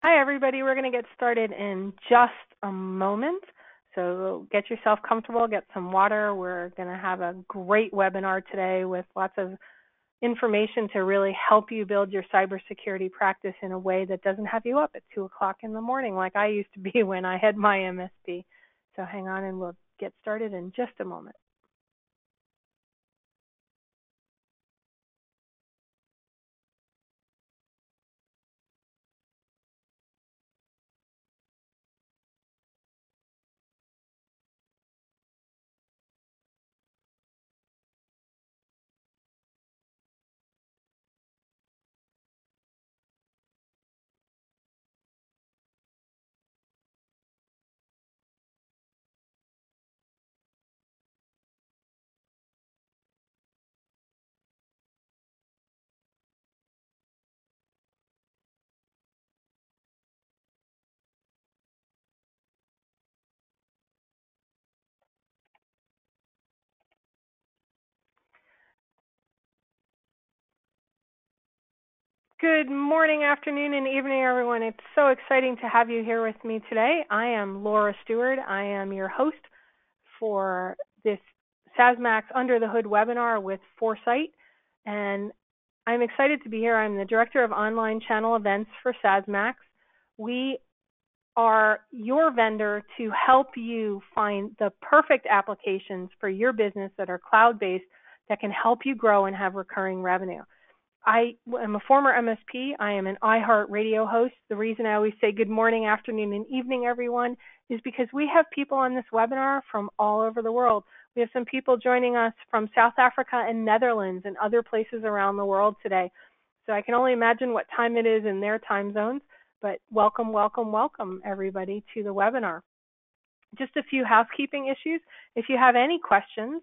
Hi, everybody. We're going to get started in just a moment. So get yourself comfortable, get some water. We're going to have a great webinar today with lots of information to really help you build your cybersecurity practice in a way that doesn't have you up at 2 o'clock in the morning like I used to be when I had my MSP. So hang on and we'll get started in just a moment. Good morning, afternoon, and evening, everyone. It's so exciting to have you here with me today. I am Laura Stewart. I am your host for this SASMAX Under the Hood webinar with Foresite, and I'm excited to be here. I'm the Director of Online Channel Events for SASMAX. We are your vendor to help you find the perfect applications for your business that are cloud-based that can help you grow and have recurring revenue. I am a former MSP. I am an iHeartRadio host. The reason I always say good morning, afternoon, and evening, everyone, is because we have people on this webinar from all over the world. We have some people joining us from South Africa and Netherlands and other places around the world today. So I can only imagine what time it is in their time zones, but welcome, welcome, welcome, everybody, to the webinar. Just a few housekeeping issues. If you have any questions,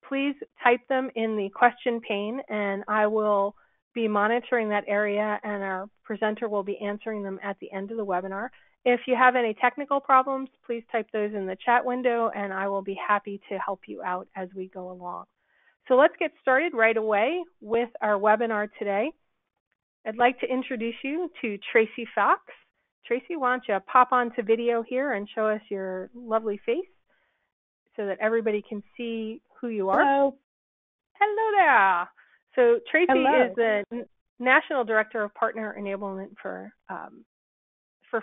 please type them in the question pane, and I will be monitoring that area, and our presenter will be answering them at the end of the webinar. If you have any technical problems, please type those in the chat window, and I will be happy to help you out as we go along. So let's get started right away with our webinar today. I'd like to introduce you to Tracy Fox. Tracy, why don't you pop onto video here and show us your lovely face so that everybody can see who you are. Hello. Hello there. So Tracy Hello. is the National Director of Partner Enablement for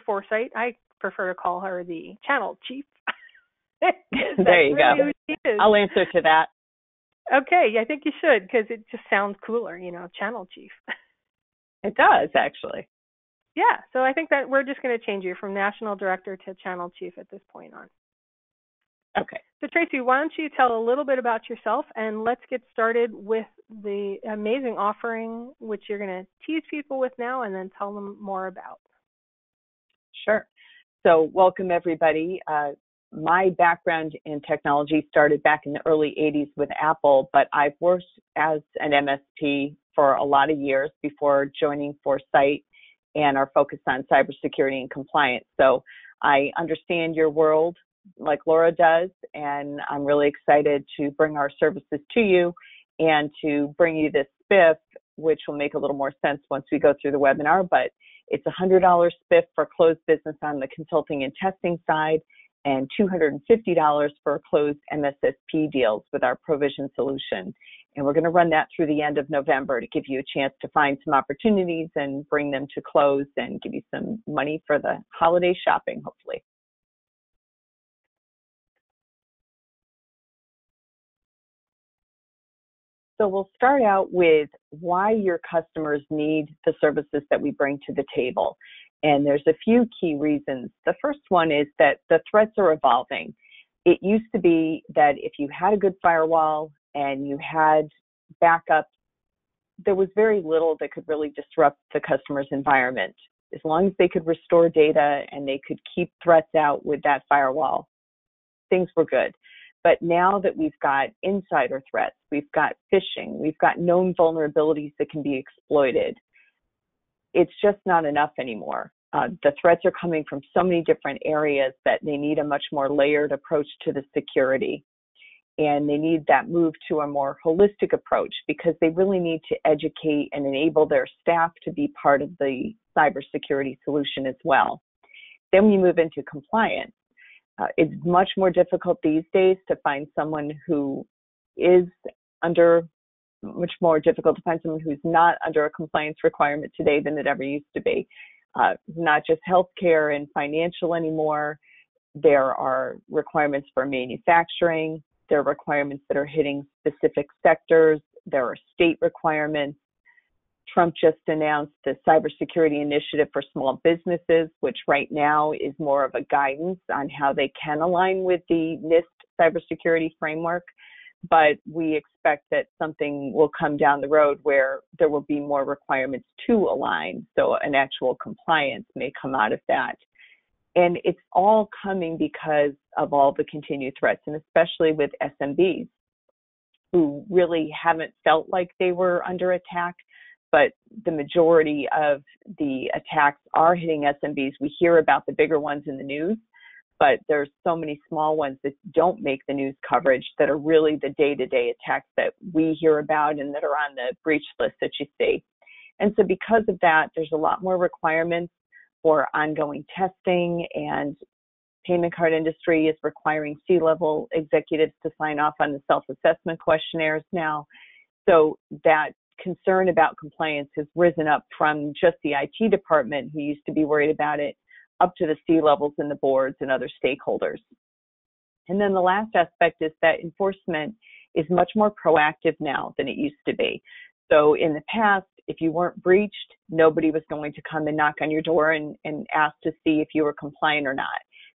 Foresite. I prefer to call her the Channel Chief. There you really go. I'll answer to that. Okay, I think you should because it just sounds cooler, you know, Channel Chief. It does, actually. Yeah, so I think that we're just going to change you from National Director to Channel Chief at this point on. Okay. So Tracy, why don't you tell a little bit about yourself, and let's get started with the amazing offering which you're going to tease people with now and then tell them more about. Sure. So welcome, everybody. My background in technology started back in the early 80s with Apple, but I've worked as an MSP for a lot of years before joining Foresite and our focus on cybersecurity and compliance. So I understand your world like Laura does, and I'm really excited to bring our services to you and to bring you this spiff, which will make a little more sense once we go through the webinar, but it's a $100 spiff for closed business on the consulting and testing side and $250 for closed MSSP deals with our provision solution. And we're going to run that through the end of November to give you a chance to find some opportunities and bring them to close and give you some money for the holiday shopping, hopefully. So we'll start out with why your customers need the services that we bring to the table. And there's a few key reasons. The first one is that the threats are evolving. It used to be that if you had a good firewall and you had backup, there was very little that could really disrupt the customer's environment. As long as they could restore data and they could keep threats out with that firewall, things were good. But now that we've got insider threats, we've got phishing, we've got known vulnerabilities that can be exploited, it's just not enough anymore. The threats are coming from so many different areas that they need a much more layered approach to the security. And they need that move to a more holistic approach because they really need to educate and enable their staff to be part of the cybersecurity solution as well. Then we move into compliance. It's much more difficult these days to find someone who is much more difficult to find someone who's not under a compliance requirement today than it ever used to be. Not just healthcare and financial anymore. There are requirements for manufacturing. There are requirements that are hitting specific sectors. There are state requirements. Trump just announced the cybersecurity initiative for small businesses, which right now is more of a guidance on how they can align with the NIST cybersecurity framework. But we expect that something will come down the road where there will be more requirements to align. So an actual compliance may come out of that. And it's all coming because of all the continued threats, and especially with SMBs who really haven't felt like they were under attack, but the majority of the attacks are hitting SMBs. We hear about the bigger ones in the news, but there's so many small ones that don't make the news coverage that are really the day-to-day attacks that we hear about and that are on the breach list that you see. And so because of that, there's a lot more requirements for ongoing testing, and payment card industry is requiring C-level executives to sign off on the self-assessment questionnaires now. So that concern about compliance has risen up from just the IT department, who used to be worried about it, up to the C-levels and the boards and other stakeholders. And then the last aspect is that enforcement is much more proactive now than it used to be. So in the past, if you weren't breached, nobody was going to come and knock on your door and ask to see if you were compliant or not.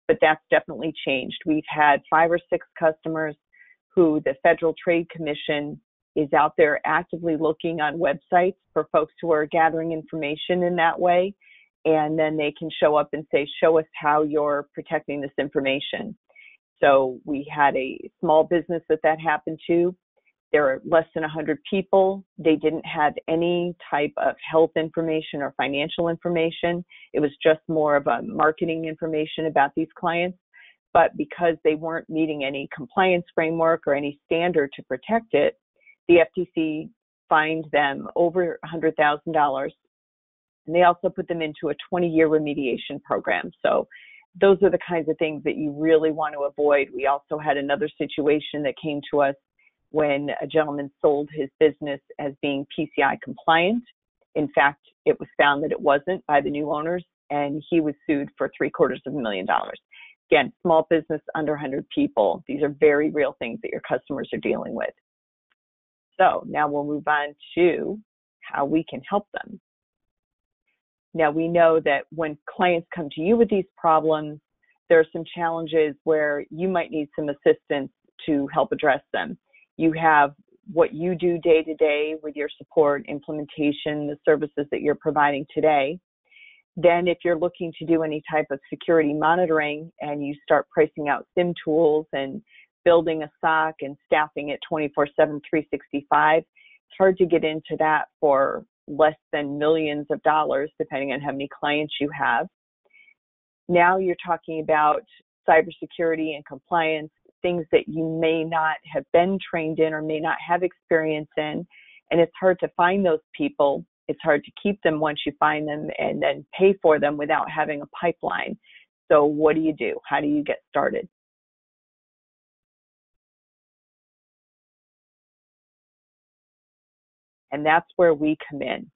But that's definitely changed. We've had 5 or 6 customers who the Federal Trade Commission is out there actively looking on websites for folks who are gathering information in that way. And then they can show up and say, show us how you're protecting this information. So we had a small business that happened to. There are less than 100 people. They didn't have any type of health information or financial information. It was just more of a marketing information about these clients. But because they weren't meeting any compliance framework or any standard to protect it, the FTC fined them over $100,000. And they also put them into a 20-year remediation program. So those are the kinds of things that you really want to avoid. We also had another situation that came to us when a gentleman sold his business as being PCI compliant. In fact, it was found that it wasn't by the new owners, and he was sued for $750,000. Again, small business under 100 people. These are very real things that your customers are dealing with. So now we'll move on to how we can help them. Now, we know that when clients come to you with these problems, there are some challenges where you might need some assistance to help address them. You have what you do day to day with your support, implementation, the services that you're providing today. Then if you're looking to do any type of security monitoring and you start pricing out SIM tools and building a SOC and staffing it 24/7, 365, it's hard to get into that for less than millions of dollars, depending on how many clients you have. Now you're talking about cybersecurity and compliance, things that you may not have been trained in or may not have experience in. And it's hard to find those people. It's hard to keep them once you find them and then pay for them without having a pipeline. So what do? How do you get started? And that's where we come in.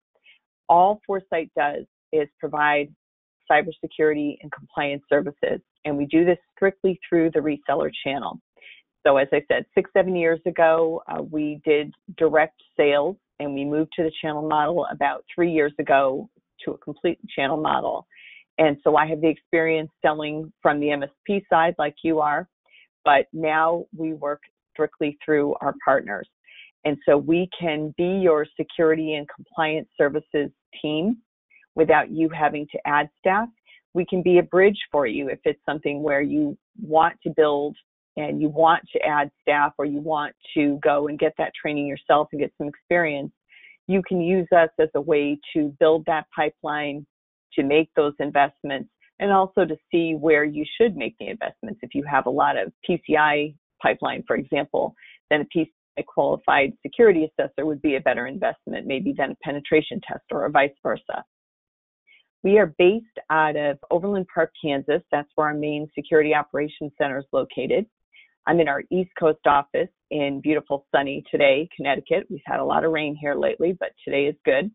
All Foresite does is provide cybersecurity and compliance services, and we do this strictly through the reseller channel. So as I said, 6-7 years ago, we did direct sales, and we moved to the channel model about 3 years ago to a complete channel model. And so I have the experience selling from the MSP side like you are, but now we work strictly through our partners. And so we can be your security and compliance services team without you having to add staff. We can be a bridge for you if it's something where you want to build and you want to add staff, or you want to go and get that training yourself and get some experience. You can use us as a way to build that pipeline, to make those investments, and also to see where you should make the investments. If you have a lot of PCI pipeline, for example, then a PCI qualified security assessor would be a better investment maybe than a penetration tester, or vice versa. We are based out of Overland Park, Kansas. That's where our main security operations center is located. I'm in our East Coast office in beautiful sunny today, Connecticut. We've had a lot of rain here lately, but today is good.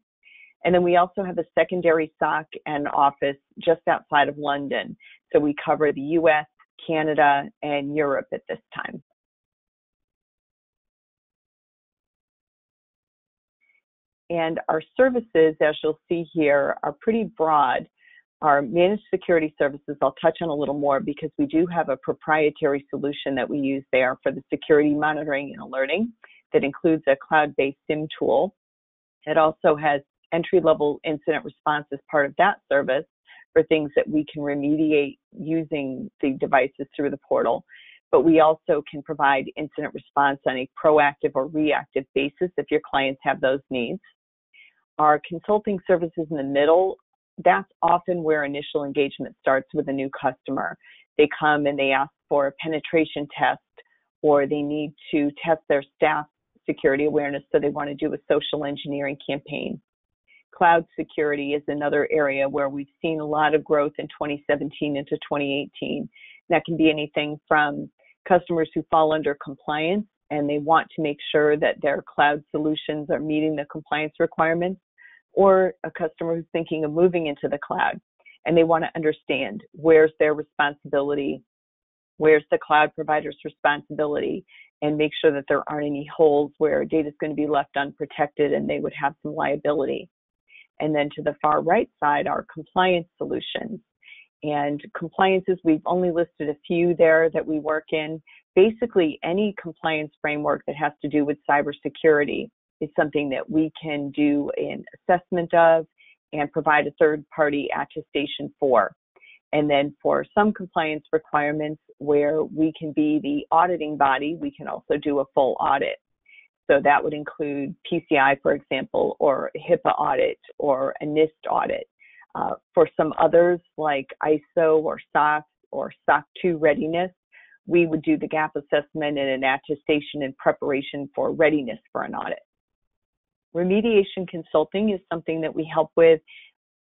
And then we also have a secondary SOC and office just outside of London. So we cover the US, Canada, and Europe at this time. And our services, as you'll see here, are pretty broad. Our managed security services, I'll touch on a little more because we do have a proprietary solution that we use there for the security monitoring and alerting that includes a cloud-based SIM tool. It also has entry-level incident response as part of that service for things that we can remediate using the devices through the portal. But we also can provide incident response on a proactive or reactive basis if your clients have those needs. Our consulting services in the middle, that's often where initial engagement starts with a new customer. They come and they ask for a penetration test, or they need to test their staff security awareness, so they want to do a social engineering campaign. Cloud security is another area where we've seen a lot of growth in 2017 into 2018. That can be anything from customers who fall under compliance and they want to make sure that their cloud solutions are meeting the compliance requirements, or a customer who's thinking of moving into the cloud and they want to understand where's their responsibility, where's the cloud provider's responsibility, and make sure that there aren't any holes where data is going to be left unprotected and they would have some liability. And then to the far right side are compliance solutions. And compliances, we've only listed a few there that we work in. Basically, any compliance framework that has to do with cybersecurity is something that we can do an assessment of and provide a third-party attestation for. And then for some compliance requirements where we can be the auditing body, we can also do a full audit. So that would include PCI, for example, or a HIPAA audit or a NIST audit. For some others like ISO or SOC or SOC 2 readiness, we would do the gap assessment and an attestation in preparation for readiness for an audit. Remediation consulting is something that we help with.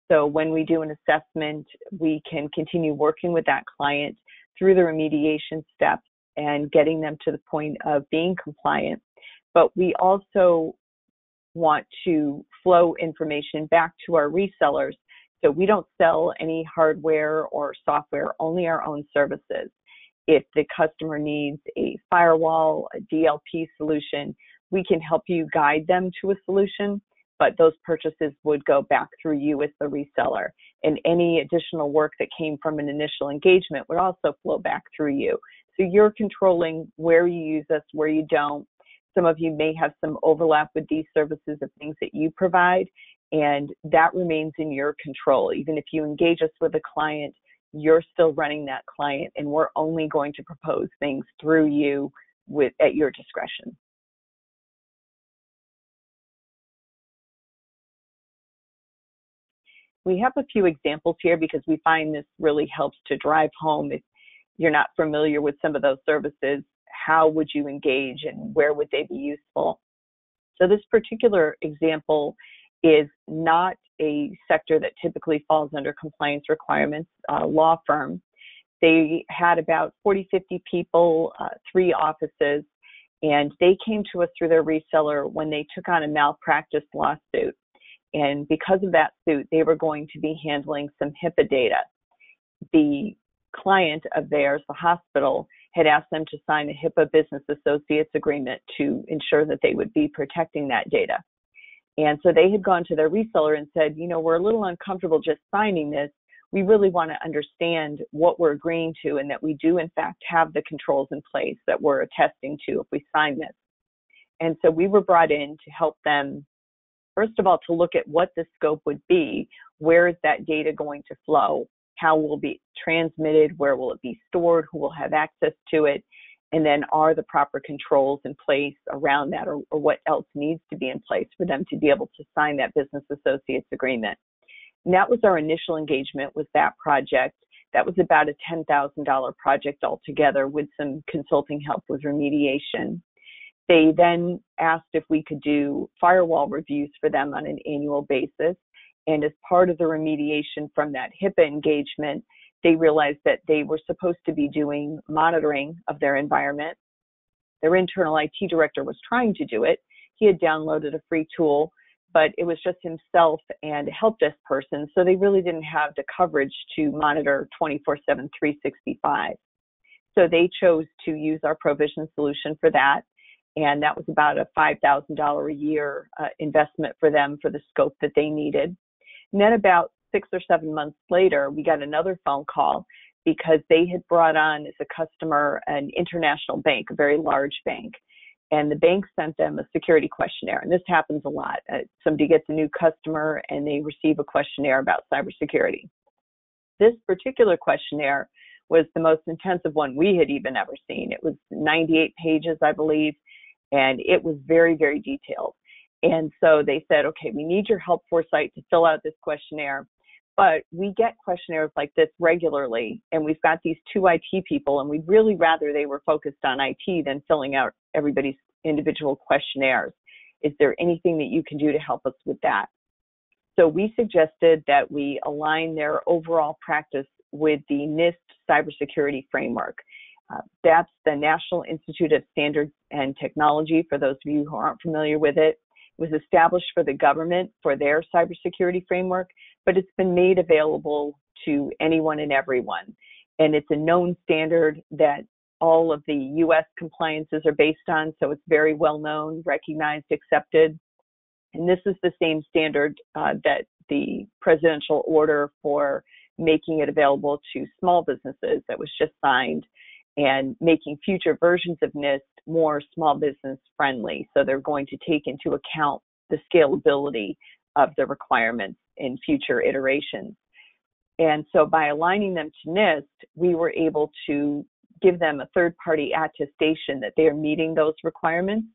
So when we do an assessment, we can continue working with that client through the remediation steps and getting them to the point of being compliant. But we also want to flow information back to our resellers. So we don't sell any hardware or software, only our own services. If the customer needs a firewall, a DLP solution, we can help you guide them to a solution, but those purchases would go back through you as the reseller. And any additional work that came from an initial engagement would also flow back through you. So you're controlling where you use us, where you don't. Some of you may have some overlap with these services of things that you provide, and that remains in your control. Even if you engage us with a client, you're still running that client, and we're only going to propose things through you at your discretion. We have a few examples here because we find this really helps to drive home, if you're not familiar with some of those services, how would you engage and where would they be useful? So this particular example is not a sector that typically falls under compliance requirements, a law firm. They had about 40, 50 people, 3 offices, and they came to us through their reseller when they took on a malpractice lawsuit. And because of that suit, they were going to be handling some HIPAA data. The client of theirs, the hospital, had asked them to sign a HIPAA business associates agreement to ensure that they would be protecting that data. And so they had gone to their reseller and said, you know, we're a little uncomfortable just signing this. We really want to understand what we're agreeing to and that we do, in fact, have the controls in place that we're attesting to if we sign this. And so we were brought in to help them, first of all, to look at what the scope would be. Where is that data going to flow? How will it be transmitted? Where will it be stored? Who will have access to it? And then are the proper controls in place around that, or what else needs to be in place for them to be able to sign that business associates agreement? And that was our initial engagement with that project. That was about a $10,000 project altogether with some consulting help with remediation. They then asked if we could do firewall reviews for them on an annual basis. And as part of the remediation from that HIPAA engagement, they realized that they were supposed to be doing monitoring of their environment. Their internal IT director was trying to do it. He had downloaded a free tool, but it was just himself and a help desk person, so they really didn't have the coverage to monitor 24/7, 365. So they chose to use our provision solution for that, and that was about a $5,000 a year investment for them for the scope that they needed. And then about 6 or 7 months later, we got another phone call because they had brought on as a customer an international bank, a very large bank. And the bank sent them a security questionnaire. And this happens a lot. Somebody gets a new customer and they receive a questionnaire about cybersecurity. This particular questionnaire was the most intensive one we had even ever seen. It was 98 pages, I believe, and it was very, very detailed. And so they said, okay, we need your help, Foresite, to fill out this questionnaire. But we get questionnaires like this regularly, and we've got these 2 IT people, and we'd really rather they were focused on IT than filling out everybody's individual questionnaires. Is there anything that you can do to help us with that? So we suggested that we align their overall practice with the NIST cybersecurity framework. That's the National Institute of Standards and Technology, for those of you who aren't familiar with it. It was established for the government for their cybersecurity framework, but it's been made available to anyone and everyone. And it's a known standard that all of the U.S. compliances are based on, so it's very well known, recognized, accepted. And this is the same standard that the presidential order for making it available to small businesses that was just signed, and making future versions of NIST more small business friendly. So they're going to take into account the scalability of the requirements in future iterations. And so by aligning them to NIST, we were able to give them a third-party attestation that they are meeting those requirements.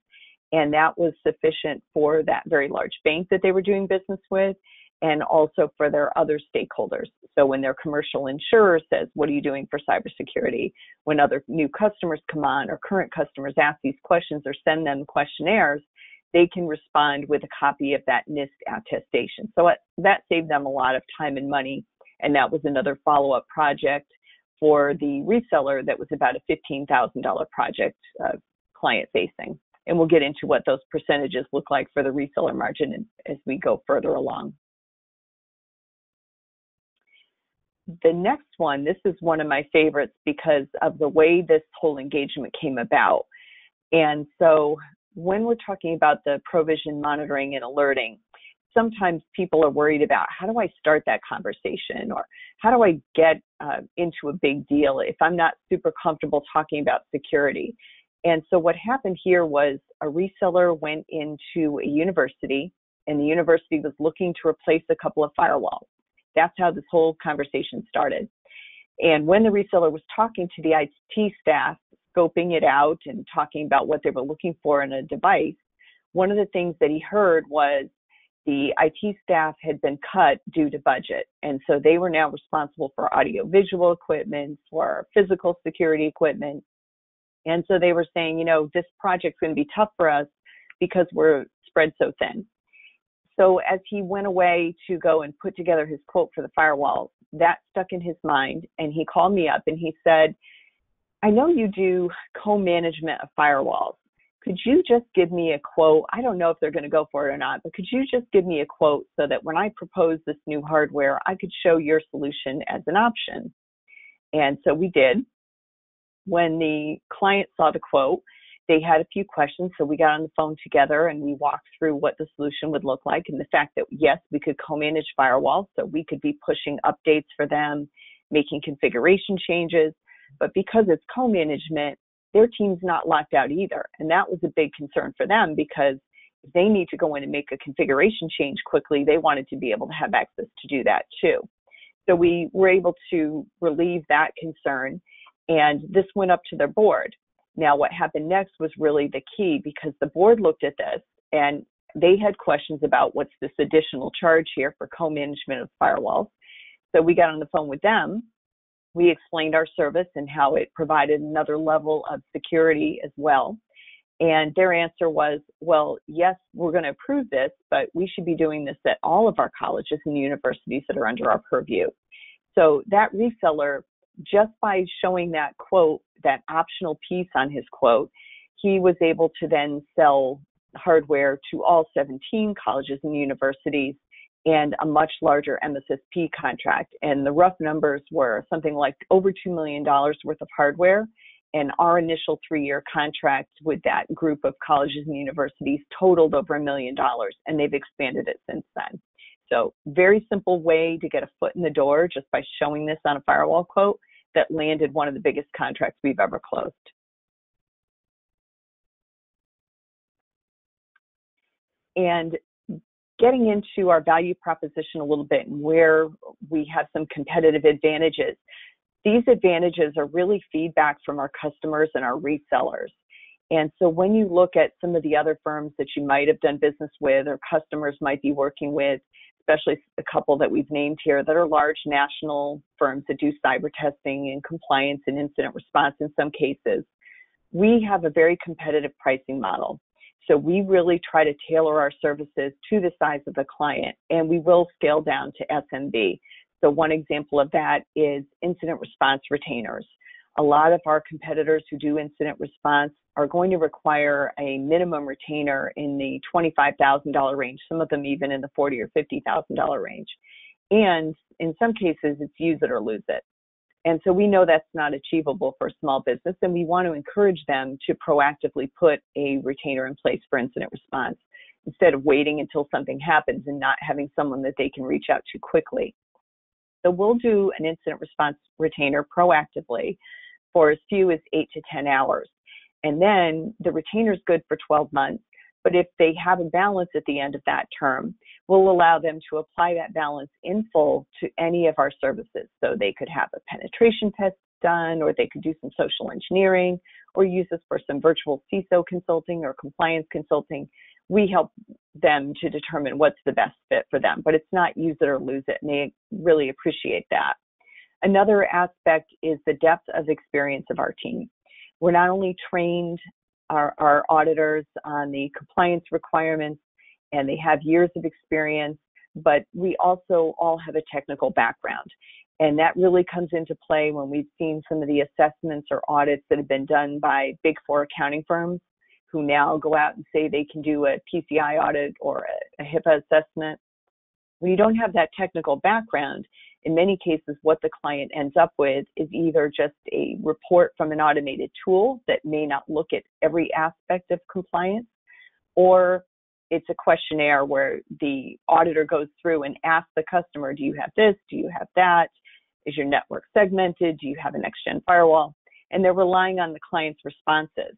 And that was sufficient for that very large bank that they were doing business with, and also for their other stakeholders. So when their commercial insurer says, what are you doing for cybersecurity? When other new customers come on, or current customers ask these questions or send them questionnaires, they can respond with a copy of that NIST attestation. So that saved them a lot of time and money. And that was another follow-up project for the reseller that was about a $15,000 project, client-facing. And we'll get into what those percentages look like for the reseller margin as we go further along. The next one, this is one of my favorites because of the way this whole engagement came about. And so when we're talking about the provision monitoring and alerting, sometimes people are worried about, how do I start that conversation? Or how do I get into a big deal if I'm not super comfortable talking about security? And so what happened here was a reseller went into a university, and the university was looking to replace a couple of firewalls. That's how this whole conversation started. And when the reseller was talking to the IT staff, scoping it out and talking about what they were looking for in a device, one of the things that he heard was the IT staff had been cut due to budget. And so they were now responsible for audiovisual equipment, for physical security equipment. And so they were saying, this project's going to be tough for us because we're spread so thin. So as he went away to go and put together his quote for the firewall, that stuck in his mind. And he called me up and he said, I know you do co-management of firewalls. Could you just give me a quote? I don't know if they're going to go for it or not, but could you just give me a quote so that when I propose this new hardware, I could show your solution as an option? And so we did. When the client saw the quote, they had a few questions, so we got on the phone together and we walked through what the solution would look like, and the fact that, yes, we could co-manage firewalls, so we could be pushing updates for them, making configuration changes, but because it's co-management, their team's not locked out either, and that was a big concern for them because if they need to go in and make a configuration change quickly, they wanted to be able to have access to do that too. So we were able to relieve that concern, and this went up to their board. Now, what happened next was really the key because the board looked at this and they had questions about what's this additional charge here for co-management of firewalls. So we got on the phone with them. We explained our service and how it provided another level of security as well. And their answer was, well, yes, we're going to approve this, but we should be doing this at all of our colleges and universities that are under our purview. So that reseller, just by showing that quote, that optional piece on his quote, he was able to then sell hardware to all 17 colleges and universities and a much larger MSSP contract. And the rough numbers were something like over $2 million worth of hardware. And our initial 3-year contract with that group of colleges and universities totaled over $1 million, and they've expanded it since then. So very simple way to get a foot in the door just by showing this on a firewall quote that landed one of the biggest contracts we've ever closed. And getting into our value proposition a little bit and where we have some competitive advantages. These advantages are really feedback from our customers and our resellers. And so when you look at some of the other firms that you might have done business with or customers might be working with, especially a couple that we've named here that are large national firms that do cyber testing and compliance and incident response in some cases, we have a very competitive pricing model. So we really try to tailor our services to the size of the client, and we will scale down to SMB. So one example of that is incident response retainers. A lot of our competitors who do incident response are going to require a minimum retainer in the $25,000 range, some of them even in the $40,000 or $50,000 range. And in some cases, it's use it or lose it. And so we know that's not achievable for a small business, and we want to encourage them to proactively put a retainer in place for incident response instead of waiting until something happens and not having someone that they can reach out to quickly. So we'll do an incident response retainer proactively for as few as 8 to 10 hours. And then the retainer is good for 12 months. But if they have a balance at the end of that term, we'll allow them to apply that balance in full to any of our services. So they could have a penetration test done, or they could do some social engineering, or use this for some virtual CISO consulting or compliance consulting. We help them to determine what's the best fit for them, but it's not use it or lose it, and they really appreciate that. Another aspect is the depth of experience of our team. We're not only trained our auditors on the compliance requirements, and they have years of experience, but we also all have a technical background. And that really comes into play when we've seen some of the assessments or audits that have been done by Big Four accounting firms who now go out and say they can do a PCI audit or a HIPAA assessment. When you don't have that technical background, in many cases, what the client ends up with is either just a report from an automated tool that may not look at every aspect of compliance, or it's a questionnaire where the auditor goes through and asks the customer, do you have this? Do you have that? Is your network segmented? Do you have a next-gen firewall? And they're relying on the client's responses.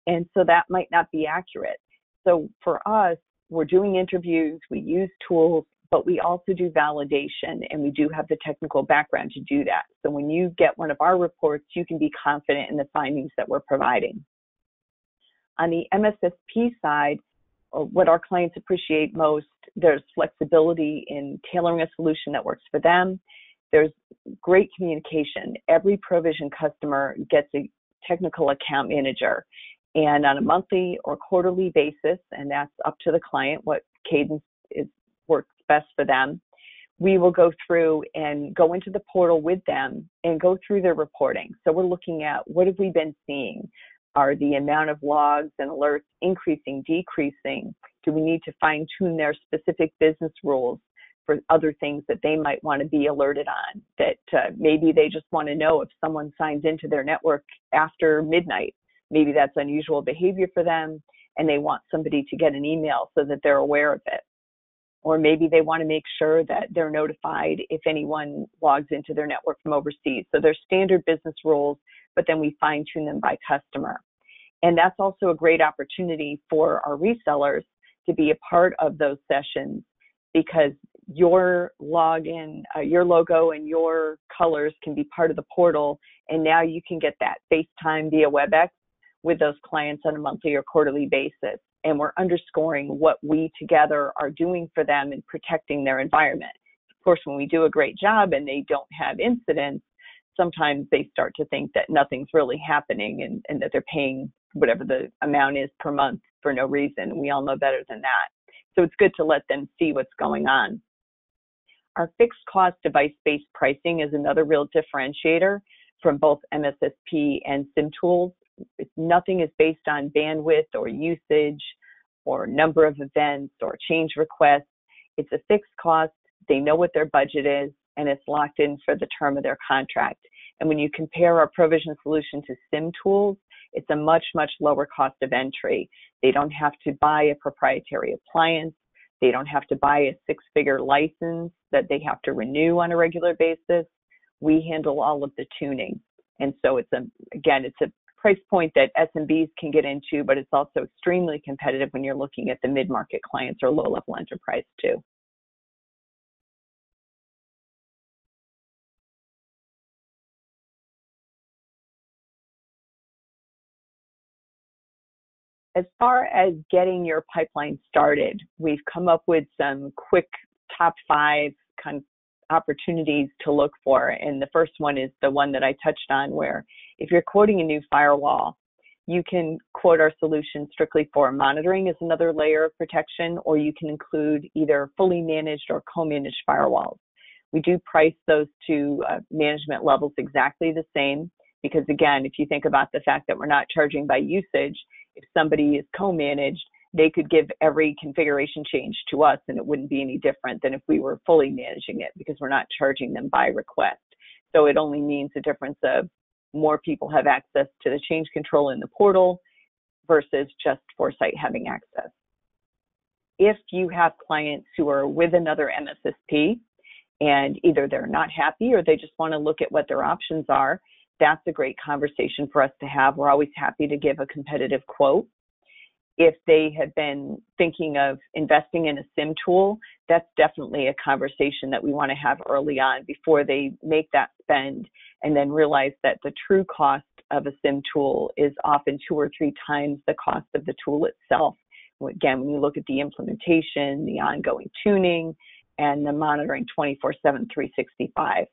And so that might not be accurate. So for us, we're doing interviews, we use tools, but we also do validation, and we do have the technical background to do that. So when you get one of our reports, you can be confident in the findings that we're providing. On the MSSP side, what our clients appreciate most, there's flexibility in tailoring a solution that works for them. There's great communication. Every Provision customer gets a technical account manager, and on a monthly or quarterly basis, and that's up to the client what cadence works best for them, we will go through and go into the portal with them and go through their reporting. So we're looking at what have we been seeing? Are the amount of logs and alerts increasing, decreasing? Do we need to fine tune their specific business rules for other things that they might want to be alerted on? That maybe they just want to know if someone signs into their network after midnight. Maybe that's unusual behavior for them, and they want somebody to get an email so that they're aware of it. Or maybe they want to make sure that they're notified if anyone logs into their network from overseas. So there's standard business rules, but then we fine tune them by customer. And that's also a great opportunity for our resellers to be a part of those sessions, because your login, your logo and your colors can be part of the portal. And now you can get that FaceTime via WebEx with those clients on a monthly or quarterly basis. And we're underscoring what we together are doing for them in protecting their environment. Of course, when we do a great job and they don't have incidents, sometimes they start to think that nothing's really happening and that they're paying whatever the amount is per month for no reason. We all know better than that. So it's good to let them see what's going on. Our fixed cost device-based pricing is another real differentiator from both MSSP and SIM tools. Nothing is based on bandwidth or usage or number of events or change requests. It's a fixed cost. They know what their budget is, and it's locked in for the term of their contract. And when you compare our provision solution to SIM tools, it's a much, much lower cost of entry. They don't have to buy a proprietary appliance. They don't have to buy a six-figure license that they have to renew on a regular basis. We handle all of the tuning. And so it's a price point that SMBs can get into, but it's also extremely competitive when you're looking at the mid-market clients or low-level enterprise too. As far as getting your pipeline started, we've come up with some quick top 5 kind of opportunities to look for. And the first one is the one that I touched on, where if you're quoting a new firewall, you can quote our solution strictly for monitoring as another layer of protection, or you can include either fully managed or co-managed firewalls. We do price those two management levels exactly the same, because again, if you think about the fact that we're not charging by usage, if somebody is co-managed, they could give every configuration change to us and it wouldn't be any different than if we were fully managing it, because we're not charging them by request. So it only means a difference of more people have access to the change control in the portal versus just Foresite having access. If you have clients who are with another MSSP and either they're not happy or they just want to look at what their options are, that's a great conversation for us to have. We're always happy to give a competitive quote. If they have been thinking of investing in a SIM tool, that's definitely a conversation that we want to have early on before they make that spend and then realize that the true cost of a SIM tool is often 2 or 3 times the cost of the tool itself. Again, when you look at the implementation, the ongoing tuning, and the monitoring 24/7, 365.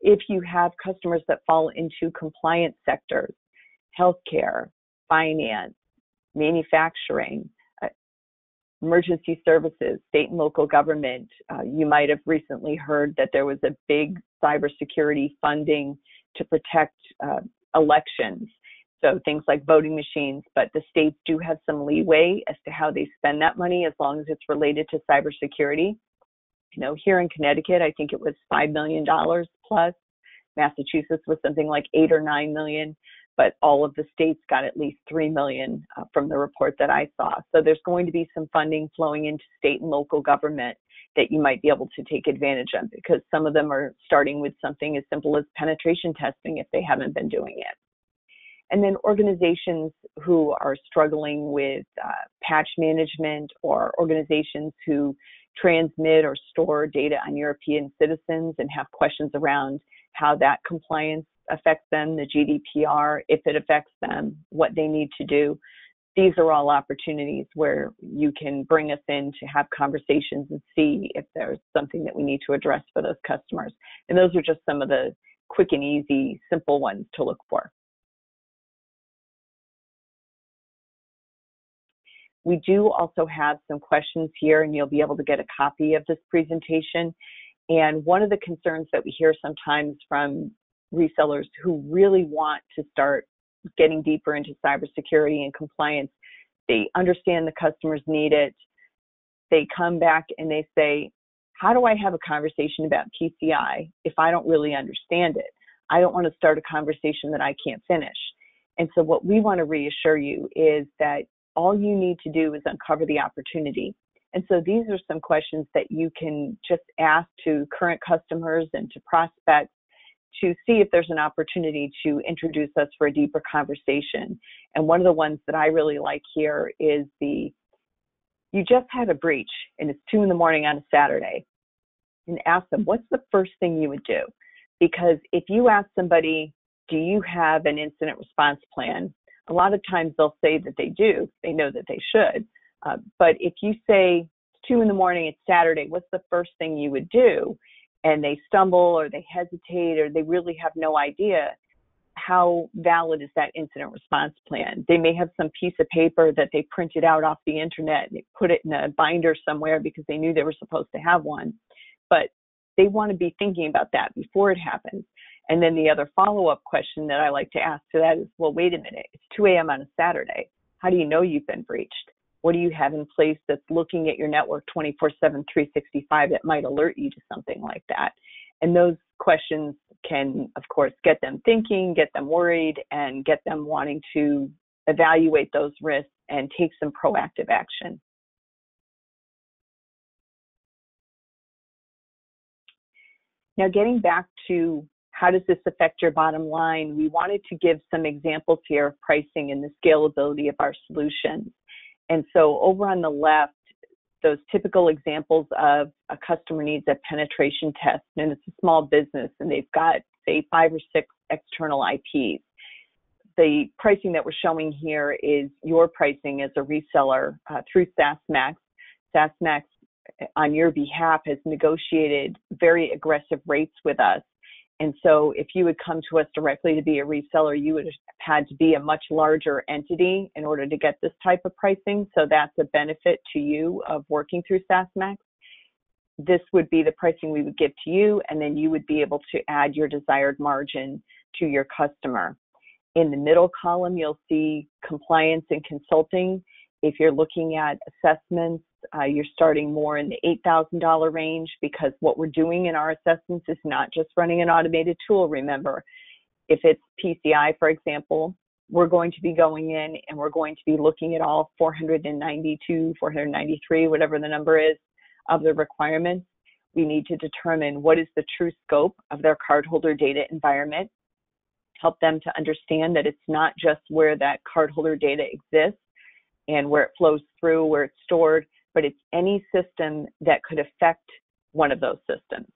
If you have customers that fall into compliance sectors, healthcare, finance, manufacturing, emergency services, state and local government, you might have recently heard that there was a big cybersecurity funding to protect elections. So things like voting machines, but the states do have some leeway as to how they spend that money as long as it's related to cybersecurity. You know, here in Connecticut, I think it was $5 million plus. Massachusetts was something like 8 or 9 million, but all of the states got at least 3 million from the report that I saw. So there's going to be some funding flowing into state and local government that you might be able to take advantage of, because some of them are starting with something as simple as penetration testing if they haven't been doing it. And then organizations who are struggling with patch management, or organizations who transmit or store data on European citizens and have questions around how that compliance affects them, the GDPR, if it affects them, what they need to do. These are all opportunities where you can bring us in to have conversations and see if there's something that we need to address for those customers. And those are just some of the quick and easy, simple ones to look for. We do also have some questions here, and you'll be able to get a copy of this presentation. And one of the concerns that we hear sometimes from resellers who really want to start getting deeper into cybersecurity and compliance, they understand the customers need it. They come back and they say, how do I have a conversation about PCI if I don't really understand it? I don't want to start a conversation that I can't finish. And so what we want to reassure you is that all you need to do is uncover the opportunity. And so these are some questions that you can just ask to current customers and to prospects to see if there's an opportunity to introduce us for a deeper conversation. And one of the ones that I really like here is you just had a breach and it's 2 a.m. on a Saturday, and ask them, what's the first thing you would do? Because if you ask somebody, do you have an incident response plan? A lot of times they'll say that they do. They know that they should. But if you say it's 2 a.m, it's Saturday, what's the first thing you would do? And they stumble or they hesitate or they really have no idea. how valid is that incident response plan? They may have some piece of paper that they printed out off the internet and they put it in a binder somewhere because they knew they were supposed to have one. But they want to be thinking about that before it happens. And then the other follow-up question that I like to ask to that is, well, wait a minute, it's 2 a.m. on a Saturday. How do you know you've been breached? What do you have in place that's looking at your network 24/7, 365 that might alert you to something like that? And those questions can, of course, get them thinking, get them worried, and get them wanting to evaluate those risks and take some proactive action. Now, getting back to how does this affect your bottom line, we wanted to give some examples here of pricing and the scalability of our solutions. And so over on the left, those typical examples of a customer needs a penetration test, and it's a small business, and they've got, say, 5 or 6 external IPs. The pricing that we're showing here is your pricing as a reseller through SaaSmax. SaaSmax, on your behalf, has negotiated very aggressive rates with us. And so if you would come to us directly to be a reseller, you would have had to be a much larger entity in order to get this type of pricing. So that's a benefit to you of working through SaaSmax. This would be the pricing we would give to you, and then you would be able to add your desired margin to your customer. In the middle column, you'll see compliance and consulting. If you're looking at assessments, you're starting more in the $8,000 range, because what we're doing in our assessments is not just running an automated tool. Remember, if it's PCI, for example, we're going to be going in and we're going to be looking at all 492, 493, whatever the number is, of the requirements. We need to determine what is the true scope of their cardholder data environment, help them to understand that it's not just where that cardholder data exists and where it flows through, where it's stored, but it's any system that could affect one of those systems.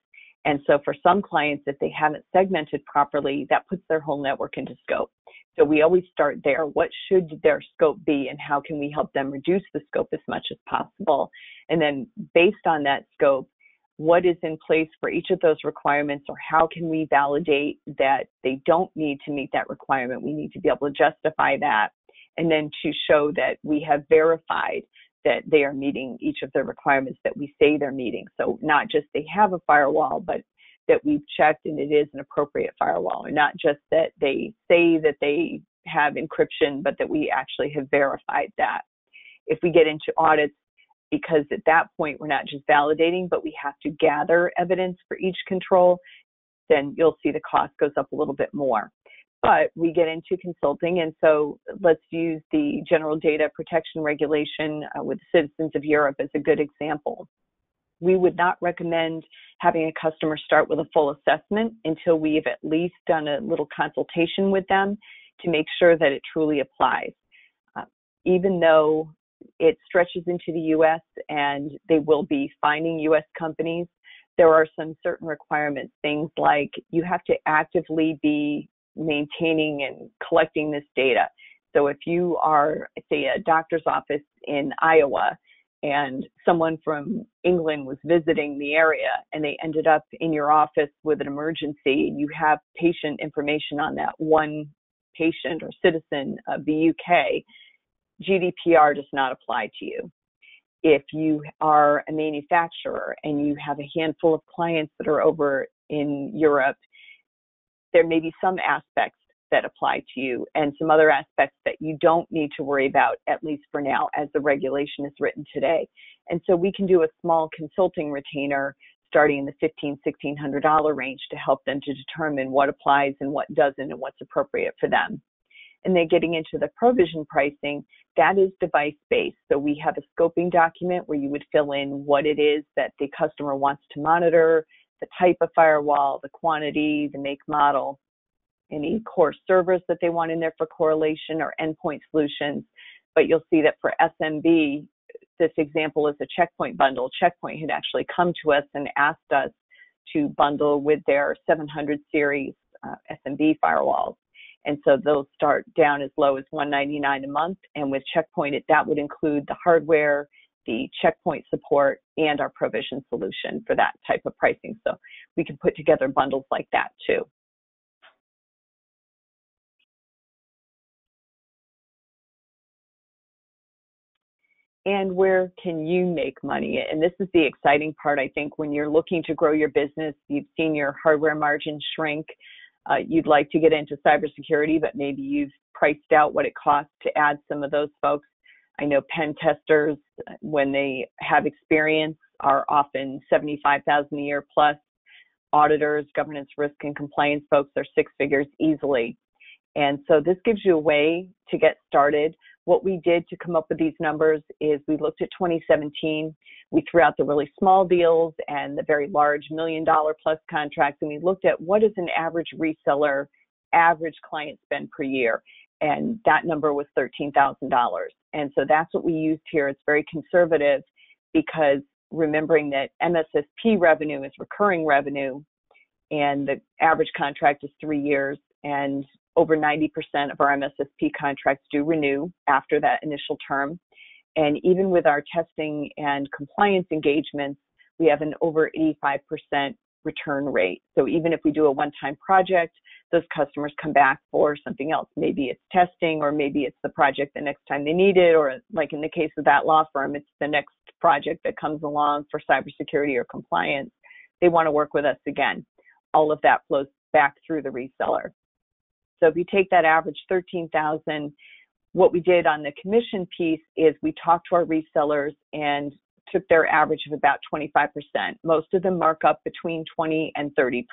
And so for some clients, if they haven't segmented properly, that puts their whole network into scope. So we always start there. What should their scope be, and how can we help them reduce the scope as much as possible? And then based on that scope, what is in place for each of those requirements, or how can we validate that they don't need to meet that requirement? We need to be able to justify that, and then to show that we have verified that they are meeting each of the requirements that we say they're meeting. So not just they have a firewall, but that we've checked and it is an appropriate firewall, and not just that they say that they have encryption, but that we actually have verified that. If we get into audits, because at that point we're not just validating, but we have to gather evidence for each control, then you'll see the cost goes up a little bit more. But we get into consulting, and so let's use the General Data Protection Regulation with the citizens of Europe as a good example. We would not recommend having a customer start with a full assessment until we've at least done a little consultation with them to make sure that it truly applies. Even though it stretches into the U.S. and they will be finding U.S. companies, there are some certain requirements, things like you have to actively be maintaining and collecting this data. So if you are, say, a doctor's office in Iowa and someone from England was visiting the area and they ended up in your office with an emergency, you have patient information on that one patient or citizen of the UK, GDPR does not apply to you. If you are a manufacturer and you have a handful of clients that are over in Europe, there may be some aspects that apply to you and some other aspects that you don't need to worry about, at least for now, as the regulation is written today. And so we can do a small consulting retainer starting in the $1,500, $1,600 range to help them to determine what applies and what doesn't and what's appropriate for them. And then getting into the provision pricing, that is device-based. So we have a scoping document where you would fill in what it is that the customer wants to monitor, the type of firewall, the quantity, the make, model, any core servers that they want in there for correlation or endpoint solutions. But you'll see that for SMB, this example is a Checkpoint bundle. Checkpoint had actually come to us and asked us to bundle with their 700 series SMB firewalls. And so those start down as low as $199 a month. And with Checkpoint, that would include the hardware, the Checkpoint support, and our provision solution for that type of pricing. So we can put together bundles like that too. and where can you make money? And this is the exciting part, I think, when you're looking to grow your business, you've seen your hardware margin shrink, you'd like to get into cybersecurity, but maybe you've priced out what it costs to add some of those folks. I know pen testers, when they have experience, are often $75,000 a year plus. Auditors, governance, risk, and compliance folks are six figures easily. And so this gives you a way to get started. What we did to come up with these numbers is we looked at 2017. We threw out the really small deals and the very large $1 million plus contracts, and we looked at what is an average reseller, average client spend per year. And that number was $13,000. And so that's what we used here. It's very conservative because remembering that MSSP revenue is recurring revenue, and the average contract is 3 years, and over 90% of our MSSP contracts do renew after that initial term. And even with our testing and compliance engagements, we have an over 85% return rate. So even if we do a one-time project, those customers come back for something else. Maybe it's testing, or maybe it's the project the next time they need it, or like in the case of that law firm, it's the next project that comes along for cybersecurity or compliance. They want to work with us again. All of that flows back through the reseller. So if you take that average 13,000, what we did on the commission piece is we talked to our resellers and took their average of about 25%. Most of them mark up between 20 and 30%.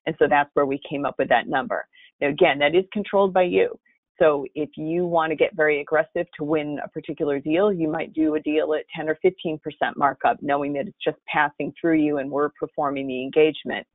And so that's where we came up with that number. Now, again, that is controlled by you. So if you want to get very aggressive to win a particular deal, you might do a deal at 10 or 15% markup, knowing that it's just passing through you and we're performing the engagement.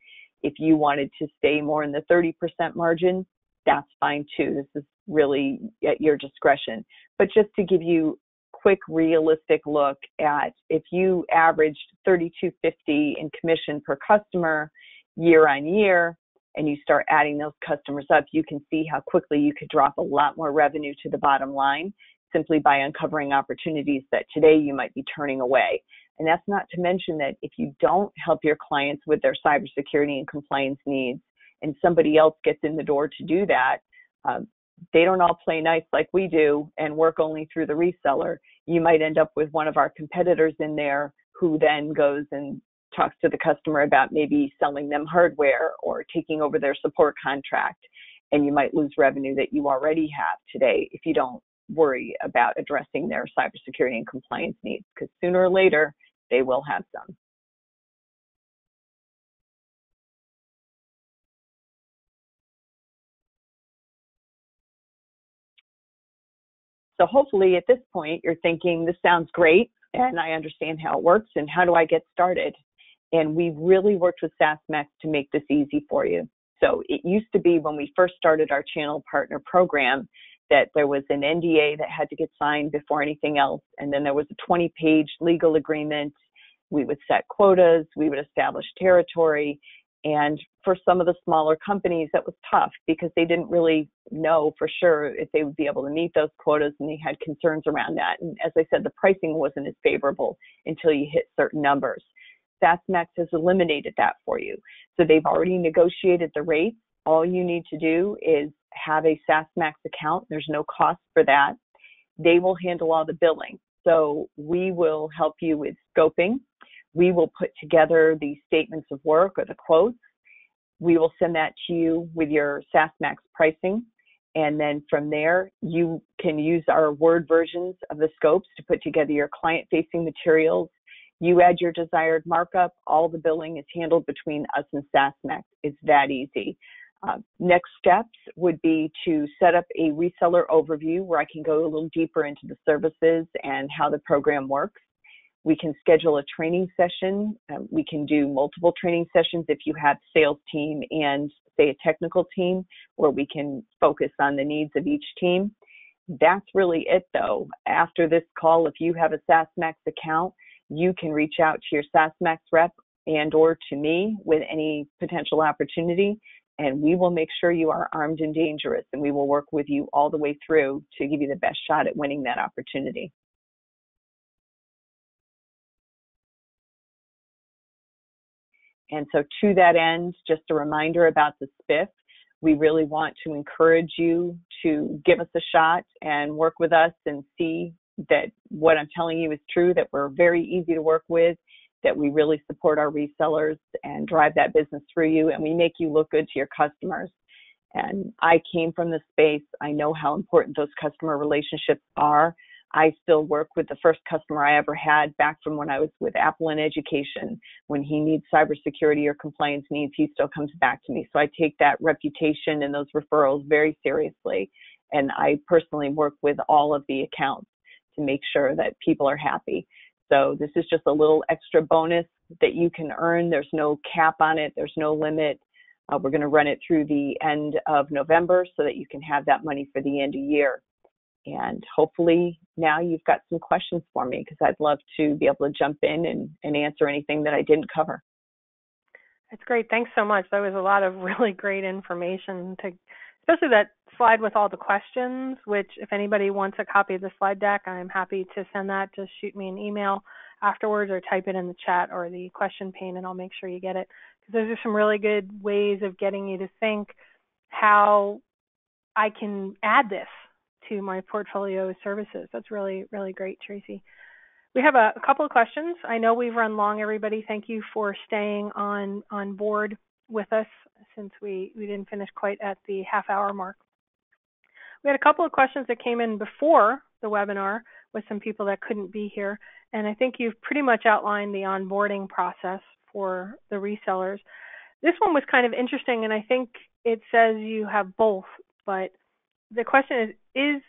If you wanted to stay more in the 30% margin, that's fine too. This is really at your discretion. But just to give you a quick, realistic look at, if you averaged $3,250 in commission per customer year on year, and you start adding those customers up, you can see how quickly you could drop a lot more revenue to the bottom line simply by uncovering opportunities that today you might be turning away. And that's not to mention that if you don't help your clients with their cybersecurity and compliance needs, and somebody else gets in the door to do that, they don't all play nice like we do and work only through the reseller. You might end up with one of our competitors in there who then goes and talks to the customer about maybe selling them hardware or taking over their support contract, and you might lose revenue that you already have today if you don't worry about addressing their cybersecurity and compliance needs, because sooner or later they will have some. So hopefully at this point you're thinking, this sounds great and I understand how it works, and how do I get started? And we've really worked with SaaSmax to make this easy for you. So it used to be, when we first started our channel partner program, that there was an NDA that had to get signed before anything else. And then there was a 20-page legal agreement. We would set quotas, we would establish territory. And for some of the smaller companies, that was tough because they didn't really know for sure if they would be able to meet those quotas, and they had concerns around that. And as I said, the pricing wasn't as favorable until you hit certain numbers. SaaSmax has eliminated that for you. So they've already negotiated the rates. All you need to do is have a SaaSmax account. There's no cost for that. They will handle all the billing. So we will help you with scoping. We will put together the statements of work or the quotes. We will send that to you with your SaaSmax pricing. And then from there, you can use our Word versions of the scopes to put together your client-facing materials. You add your desired markup. All the billing is handled between us and SaaSmax. It's that easy. Next steps would be to set up a reseller overview where I can go a little deeper into the services and how the program works. We can schedule a training session. We can do multiple training sessions if you have sales team and, say, a technical team, where we can focus on the needs of each team. That's really it, though. After this call, if you have a SaaSmax account, you can reach out to your SaaSmax rep and or to me with any potential opportunity, and we will make sure you are armed and dangerous, and we will work with you all the way through to give you the best shot at winning that opportunity. And so to that end, just a reminder about the spiff. We really want to encourage you to give us a shot and work with us and see that what I'm telling you is true, that we're very easy to work with, that we really support our resellers and drive that business through you, and we make you look good to your customers. And I came from the space. I know how important those customer relationships are. I still work with the first customer I ever had back from when I was with Apple in education. When he needs cybersecurity or compliance needs, he still comes back to me. So I take that reputation and those referrals very seriously. And I personally work with all of the accounts to make sure that people are happy. So this is just a little extra bonus that you can earn. There's no cap on it. There's no limit. We're going to run it through the end of November so that you can have that money for the end of year. And hopefully now you've got some questions for me, because I'd love to be able to jump in and answer anything that I didn't cover. That's great. Thanks so much. That was a lot of really great information, especially that slide with all the questions, which if anybody wants a copy of the slide deck, I'm happy to send that. Just shoot me an email afterwards or type it in the chat or the question pane, and I'll make sure you get it. Because those are some really good ways of getting you to think how I can add this to my portfolio of services. That's really, really great, Tracy. We have a couple of questions. I know we've run long, everybody. Thank you for staying on board with us since we didn't finish quite at the half-hour mark. We had a couple of questions that came in before the webinar with some people that couldn't be here, and I think you've pretty much outlined the onboarding process for the resellers. This one was kind of interesting, and I think it says you have both, but the question is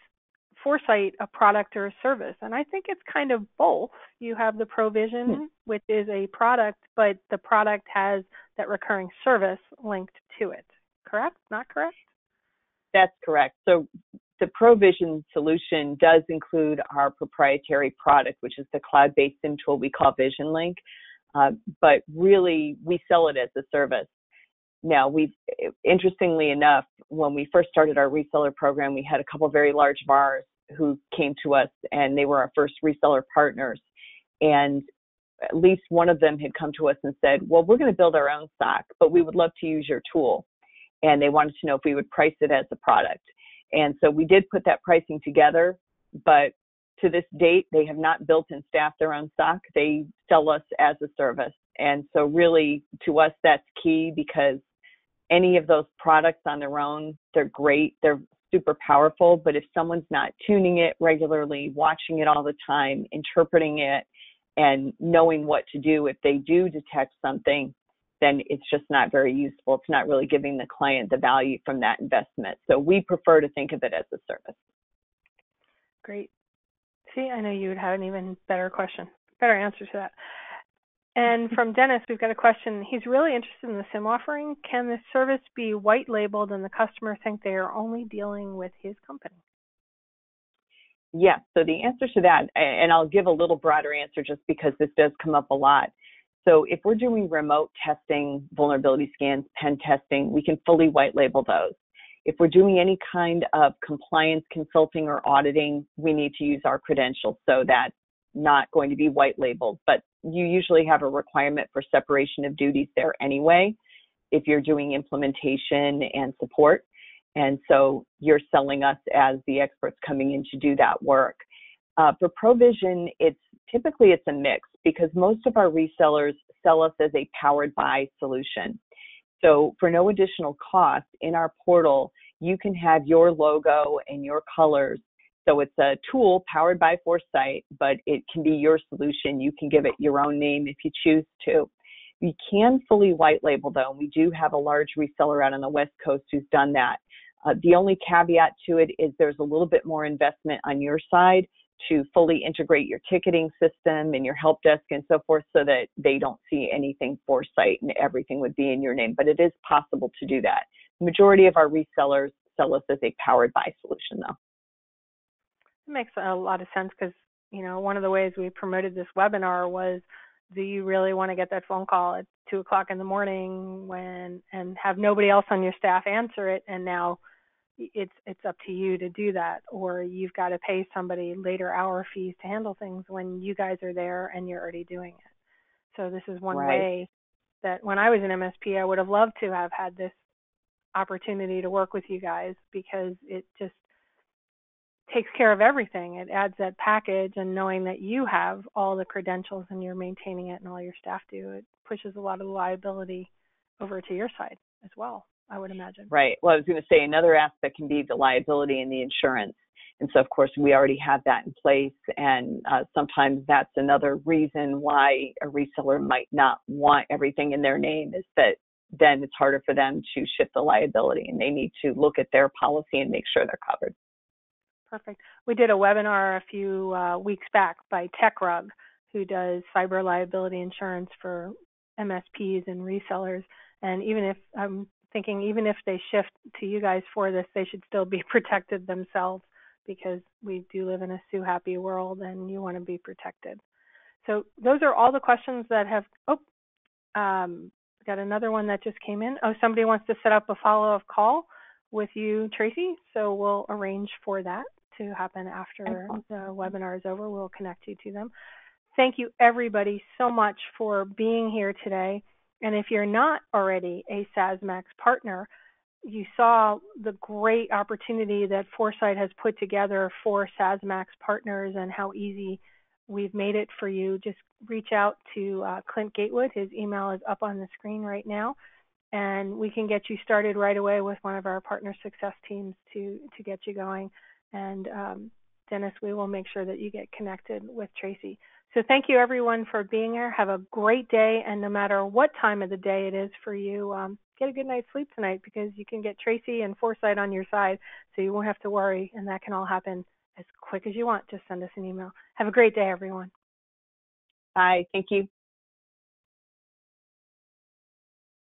Foresite a product or a service? And I think it's kind of both. You have the provision, which is a product, but the product has that recurring service linked to it. Correct? Not correct? That's correct. So the provision solution does include our proprietary product, which is the cloud-based SIM tool we call VisionLink. But really, we sell it as a service. Now, interestingly enough, when we first started our reseller program, we had a couple of very large VARs who came to us, and they were our first reseller partners. And at least one of them had come to us and said, well, we're going to build our own SOC, but we would love to use your tool. And they wanted to know if we would price it as a product. And so we did put that pricing together, but to this date, they have not built and staffed their own SOC. They sell us as a service. And so really, to us, that's key, because any of those products on their own, they're great. They're super powerful. But if someone's not tuning it regularly, watching it all the time, interpreting it, and knowing what to do if they do detect something, then it's just not very useful. It's not really giving the client the value from that investment. So we prefer to think of it as a service. Great. See, I know you would have an even better answer to that. And from Dennis, we've got a question. He's really interested in the SIM offering. Can the service be white labeled and the customer think they are only dealing with his company? Yes. So the answer to that, and I'll give a little broader answer just because this does come up a lot. So if we're doing remote testing, vulnerability scans, pen testing, we can fully white label those. If we're doing any kind of compliance consulting or auditing, we need to use our credentials. So that's not going to be white labeled, but you usually have a requirement for separation of duties there anyway, if you're doing implementation and support. And so you're selling us as the experts coming in to do that work. For provision, it's a mix, because most of our resellers sell us as a powered by solution. So for no additional cost in our portal, you can have your logo and your colors. So it's a tool powered by Foresite, but it can be your solution. You can give it your own name if you choose to. You can fully white label, though. We do have a large reseller out on the West Coast who's done that. The only caveat to it is there's a little bit more investment on your side to fully integrate your ticketing system and your help desk and so forth, so that they don't see anything Foresite and everything would be in your name. But it is possible to do that. The majority of our resellers sell us as a powered by solution, though. It makes a lot of sense, because, one of the ways we promoted this webinar was, do you really want to get that phone call at 2 o'clock in the morning and have nobody else on your staff answer it, and now it's up to you to do that, or you've got to pay somebody later hour fees to handle things when you guys are there and you're already doing it. So this is one way that when I was an MSP, I would have loved to have had this opportunity to work with you guys, because it just takes care of everything. It adds that package, and knowing that you have all the credentials and you're maintaining it and all your staff do, it pushes a lot of the liability over to your side as well, I would imagine. Right. Well, I was going to say another aspect can be the liability and the insurance. And so, of course, we already have that in place. And sometimes that's another reason why a reseller might not want everything in their name, is that then it's harder for them to shift the liability, and they need to look at their policy and make sure they're covered. Perfect. We did a webinar a few weeks back by TechRug, who does cyber liability insurance for MSPs and resellers. And even if I'm thinking, even if they shift to you guys for this, they should still be protected themselves, because we do live in a sue happy world and you want to be protected. So those are all the questions that have, got another one that just came in. Oh, somebody wants to set up a follow-up call with you, Tracy. So we'll arrange for that to happen after the webinar is over. We'll connect you to them. Thank you, everybody, so much for being here today. And if you're not already a SASMAX partner, you saw the great opportunity that Foresite has put together for SASMAX partners and how easy we've made it for you. Just reach out to Clint Gatewood. His email is up on the screen right now, and we can get you started right away with one of our partner success teams to get you going. And Dennis, we will make sure that you get connected with Tracy. So thank you, everyone, for being here. Have a great day, and no matter what time of the day it is for you, get a good night's sleep tonight, because you can get Tracy and Foresite on your side, so you won't have to worry, and that can all happen as quick as you want. Just send us an email. Have a great day, everyone. Bye. Thank you.